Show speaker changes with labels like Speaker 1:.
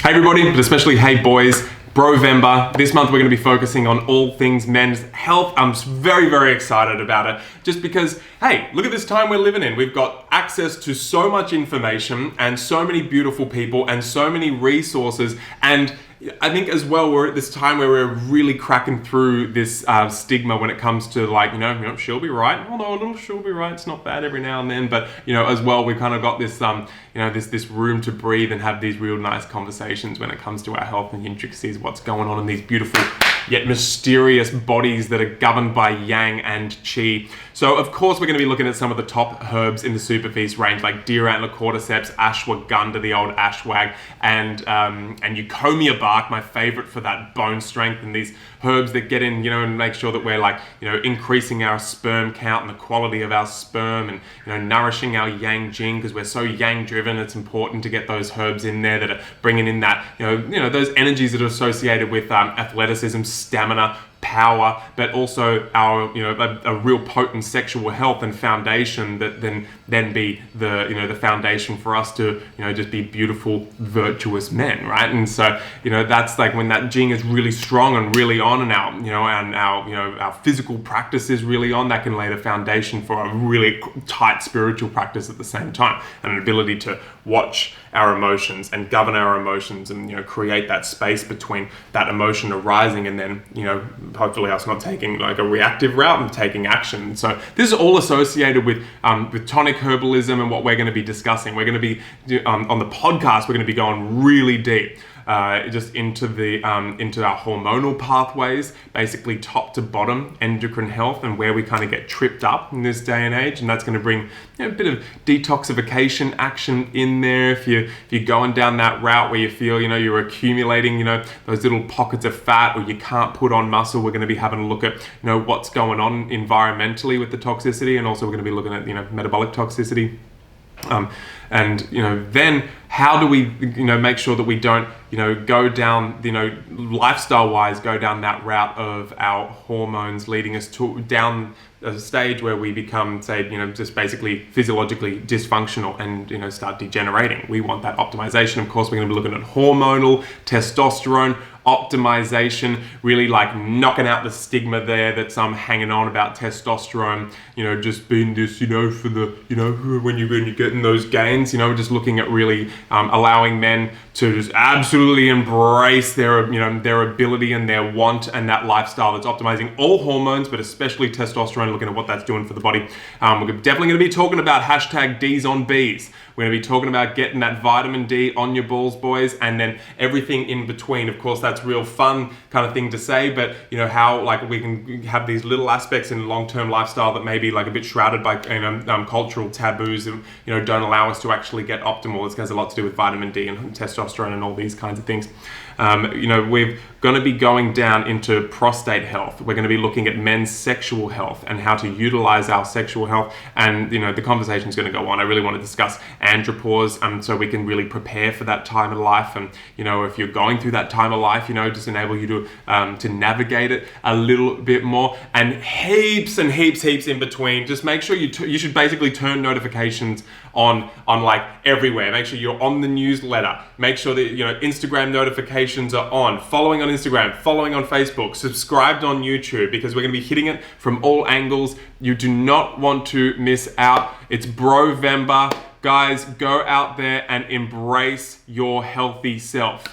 Speaker 1: Hey everybody, but especially hey boys, Brovember. This month we're going to be focusing on all things men's health. I'm very, very excited about it just because, hey, look at this time we're living in. We've got access to so much information and so many beautiful people and so many resources, and I think as well we're at this time where we're really cracking through this stigma when it comes to like, she'll be right. Although a little she'll be right, it's not bad every now and then, but as well we kind of got this this room to breathe and have these real nice conversations when it comes to our health and the intricacies of what's going on in these beautiful yet mysterious bodies that are governed by yang and qi. So of course we're going to be looking at some of the top herbs in the SuperFeast range, like deer antler, cordyceps, ashwagandha, the old ashwag, and euphorbium bark, my favorite for that bone strength, and these herbs that get in, and make sure that we're increasing our sperm count and the quality of our sperm, and nourishing our yang jing, because we're so yang driven. It's important to get those herbs in there that are bringing in that those energies that are associated with athleticism, stamina, power, but also our a real potent sexual health and foundation that then be the foundation for us to just be beautiful, virtuous men, right? And so that's like when that jing is really strong and really on, and our physical practice is really on, that can lay the foundation for a really tight spiritual practice at the same time, and an ability to watch our emotions and govern our emotions and create that space between that emotion arising and then hopefully us not taking like a reactive route and taking action. So this is all associated with tonic herbalism and what we're going to be discussing. We're going to be on the podcast, we're going to be going really deep just into our hormonal pathways, basically top to bottom endocrine health, and where we kind of get tripped up in this day and age. And that's going to bring a bit of detoxification action in there if you're going down that route where you feel you're accumulating those little pockets of fat, or you can't put on muscle. We're going to be having a look at what's going on environmentally with the toxicity, and also we're going to be looking at metabolic toxicity. And then how do we make sure that we don't go down lifestyle wise go down that route of our hormones leading us to down a stage where we become, say, just basically physiologically dysfunctional and start degenerating. We want that optimization. Of course, we're going to be looking at hormonal testosterone optimization, really like knocking out the stigma there that's hanging on about testosterone, just being this, for the, when you're getting those gains, just looking at really allowing men to just absolutely embrace their, their ability and their want and that lifestyle that's optimizing all hormones, but especially testosterone, looking at what that's doing for the body. We're definitely going to be talking about hashtag D's on B's. We're going to be talking about getting that vitamin D on your balls, boys, and then everything in between. Of course, that's real fun kind of thing to say, but how we can have these little aspects in long-term lifestyle that may be like a bit shrouded by cultural taboos and don't allow us to actually get optimal. It has a lot to do with vitamin D and testosterone and all these kinds of things. We're going to be going down into prostate health. We're going to be looking at men's sexual health and how to utilize our sexual health, and the conversation is going to go on. I really want to discuss andropause, so we can really prepare for that time of life, and if you're going through that time of life, just enable you to navigate it a little bit more, and heaps in between. Just make sure you should basically turn notifications on like everywhere. Make sure you're on the newsletter. Make sure that Instagram notifications are on. Following on Instagram, following on Facebook, subscribed on YouTube, because we're going to be hitting it from all angles. You do not want to miss out. It's Brovember. Guys, go out there and embrace your healthy self.